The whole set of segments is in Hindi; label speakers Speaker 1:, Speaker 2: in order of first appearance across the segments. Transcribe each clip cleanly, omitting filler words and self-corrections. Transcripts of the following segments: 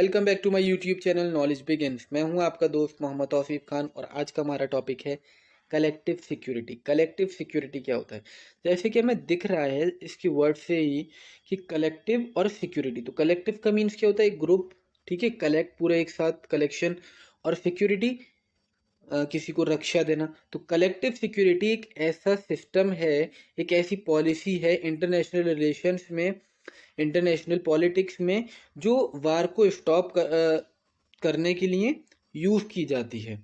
Speaker 1: Welcome back to my YouTube channel knowledge begins. मैं हूं आपका दोस्त मोहम्मद तौसीफ खान और आज का हमारा टॉपिक है कलेक्टिव सिक्योरिटी। कलेक्टिव सिक्योरिटी क्या होता है? जैसे कि हमें दिख रहा है इसकी वर्ड से ही कि कलेक्टिव और सिक्योरिटी। तो कलेक्टिव का मीन्स क्या होता है? एक ग्रुप, ठीक है, कलेक्ट पूरे एक साथ कलेक्शन, और सिक्योरिटी किसी को रक्षा देना। तो कलेक्टिव सिक्योरिटी एक ऐसा सिस्टम है, एक ऐसी पॉलिसी है इंटरनेशनल रिलेशंस में, इंटरनेशनल पॉलिटिक्स में, जो वार को स्टॉप करने के लिए यूज की जाती है।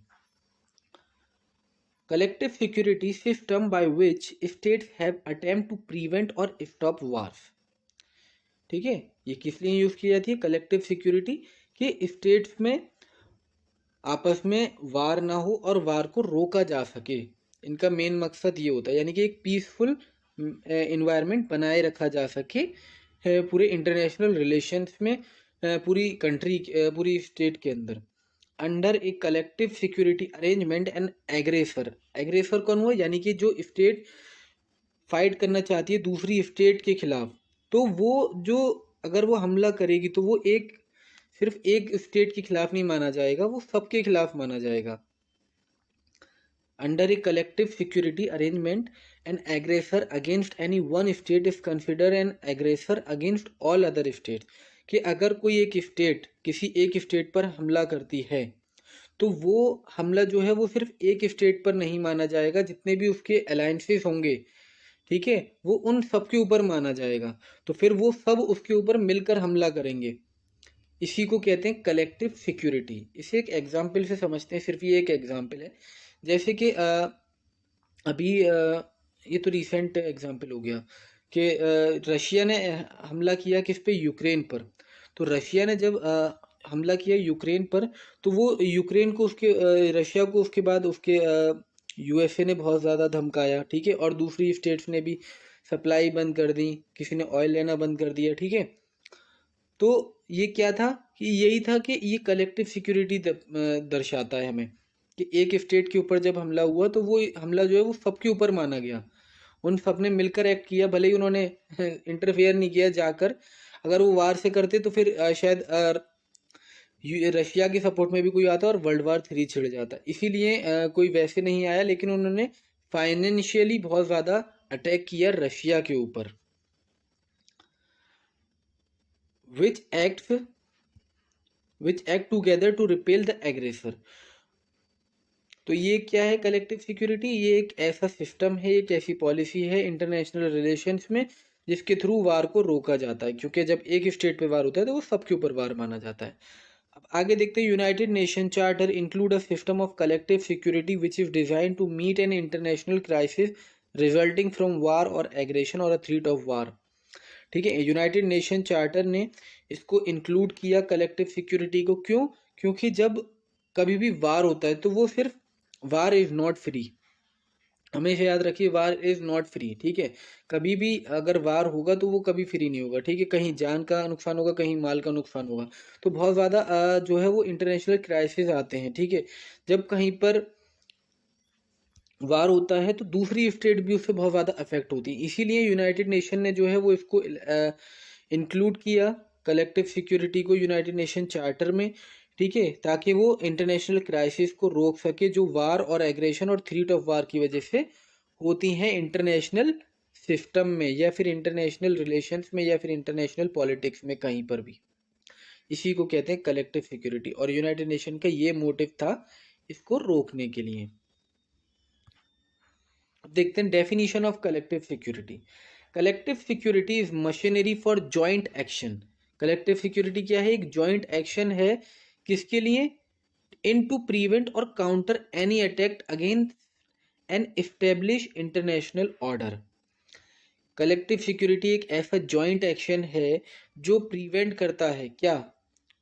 Speaker 1: Collective security system by which states have attempt to prevent और स्टॉप वार्स। ठीक है, ये किस लिए यूज की जाती है कलेक्टिव सिक्योरिटी? कि स्टेट्स में आपस में वार ना हो और वार को रोका जा सके। इनका मेन मकसद ये होता है, यानी कि एक पीसफुल इन्वायरमेंट बनाए रखा जा सके पूरे इंटरनेशनल रिलेशंस में, पूरी कंट्री, पूरी स्टेट के अंदर। Under a collective security arrangement and aggressor, aggressor कौन हुआ? यानी कि जो स्टेट फाइट करना चाहती है दूसरी स्टेट के खिलाफ, तो वो जो अगर वो हमला करेगी तो वो एक सिर्फ एक स्टेट के खिलाफ नहीं माना जाएगा, वो सबके खिलाफ माना जाएगा। Under a collective security arrangement an aggressor against any one state is consider an aggressor against all other state. कि अगर कोई एक स्टेट किसी एक स्टेट पर हमला करती है तो वो हमला जो है वो सिर्फ एक स्टेट पर नहीं माना जाएगा, जितने भी उसके अलायंसेस होंगे, ठीक है, वो उन सब के ऊपर माना जाएगा। तो फिर वो सब उसके ऊपर मिलकर हमला करेंगे। इसी को कहते हैं कलेक्टिव सिक्योरिटी। इसे एक एग्जाम्पल से समझते हैं, सिर्फ ये एक एग्जाम्पल है। जैसे कि अभी ये तो रिसेंट एग्जाम्पल हो गया कि रशिया ने हमला किया किस पे? यूक्रेन पर। तो रशिया ने जब हमला किया यूक्रेन पर, तो वो यूक्रेन को उसके रशिया को उसके बाद उसके यूएसए ने बहुत ज़्यादा धमकाया, ठीक है, और दूसरी स्टेट्स ने भी सप्लाई बंद कर दी, किसी ने ऑयल लेना बंद कर दिया, ठीक है। तो ये क्या था कि यही था कि ये कलेक्टिव सिक्योरिटी दर्शाता है हमें कि एक स्टेट के ऊपर जब हमला हुआ तो वो हमला जो है वो सबके ऊपर माना गया। उन सब ने मिलकर एक्ट किया, भले ही उन्होंने इंटरफेयर नहीं किया जाकर। अगर वो वार से करते तो फिर शायद रशिया के सपोर्ट में भी कोई आता और वर्ल्ड वार 3 छिड़ जाता। इसीलिए कोई वैसे नहीं आया, लेकिन उन्होंने फाइनेंशियली बहुत ज़्यादा अटैक किया रशिया के ऊपर। Which act together to repel the aggressor. तो ये क्या है कलेक्टिव सिक्योरिटी? ये एक ऐसा सिस्टम है, एक ऐसी पॉलिसी है इंटरनेशनल रिलेशंस में जिसके थ्रू वार को रोका जाता है, क्योंकि जब एक स्टेट पे वार होता है तो वो सबके ऊपर वार माना जाता है। अब आगे देखते हैं। United Nation charter include a system of collective security which is design to meet an international crisis resulting from war और एग्रेशन और अ थ्रेट ऑफ वार। ठीक है, यूनाइटेड नेशन चार्टर ने इसको इंक्लूड किया कलेक्टिव सिक्योरिटी को। क्यों? क्योंकि जब कभी भी वार होता है तो वो सिर्फ वार इज नॉट फ्री। हमेशा याद रखिए, वार इज नॉट फ्री, ठीक है। कभी भी अगर वार होगा तो वो कभी फ्री नहीं होगा, ठीक है। कहीं जान का नुकसान होगा, कहीं माल का नुकसान होगा। तो बहुत ज़्यादा जो है वो इंटरनेशनल क्राइसिस आते हैं, ठीक है। जब कहीं पर वार होता है तो दूसरी स्टेट भी उससे बहुत ज़्यादा अफेक्ट होती है। इसीलिए यूनाइटेड नेशन ने जो है वो इसको इंक्लूड किया कलेक्टिव सिक्योरिटी को यूनाइटेड नेशन चार्टर में, ठीक है, ताकि वो इंटरनेशनल क्राइसिस को रोक सके जो वार और एग्रेशन और थ्रेट ऑफ वार की वजह से होती हैं इंटरनेशनल सिस्टम में, या फिर इंटरनेशनल रिलेशंस में, या फिर इंटरनेशनल पॉलिटिक्स में, कहीं पर भी। इसी को कहते हैं कलेक्टिव सिक्योरिटी, और यूनाइटेड नेशन का ये मोटिव था इसको रोकने के लिए। देखते हैं definition of collective security. Collective security is machinery for joint action. Collective security क्या है? एक जॉइंट एक्शन है, किसके लिए? इन टू प्रिवेंट और counter any attack against an establish international order. Collective security एक ऐसा जॉइंट एक्शन है जो प्रिवेंट करता है क्या?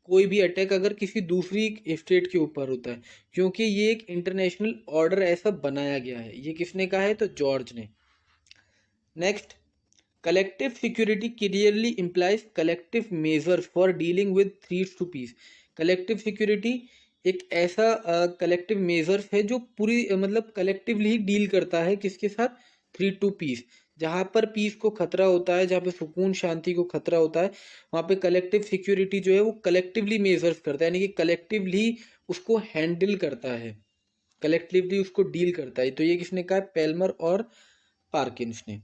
Speaker 1: कोई भी अटैक अगर किसी दूसरी स्टेट के ऊपर होता है, क्योंकि ये एक इंटरनेशनल ऑर्डर ऐसा बनाया गया है। ये किसने कहा है? तो जॉर्ज ने। Next, collective security clearly implies collective measures for dealing with threats to peace. Collective security एक ऐसा कलेक्टिव मेजर्स है जो पूरी मतलब कलेक्टिवली डील करता है किसके साथ? Threat to peace. जहाँ पर पीस को खतरा होता है, जहाँ पे सुकून शांति को खतरा होता है, वहाँ पे कलेक्टिव सिक्योरिटी जो है वो कलेक्टिवली मेजर्स करता है, यानी कि कलेक्टिवली उसको हैंडल करता है, कलेक्टिवली उसको डील करता है। तो ये किसने कहा? पेल्मर और पार्किंस ने।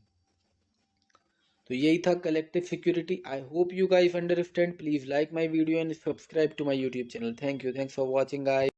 Speaker 1: तो यही था collective security. I hope you guys understand. Please like my video and subscribe to my YouTube channel. Thank you, thanks for watching guys.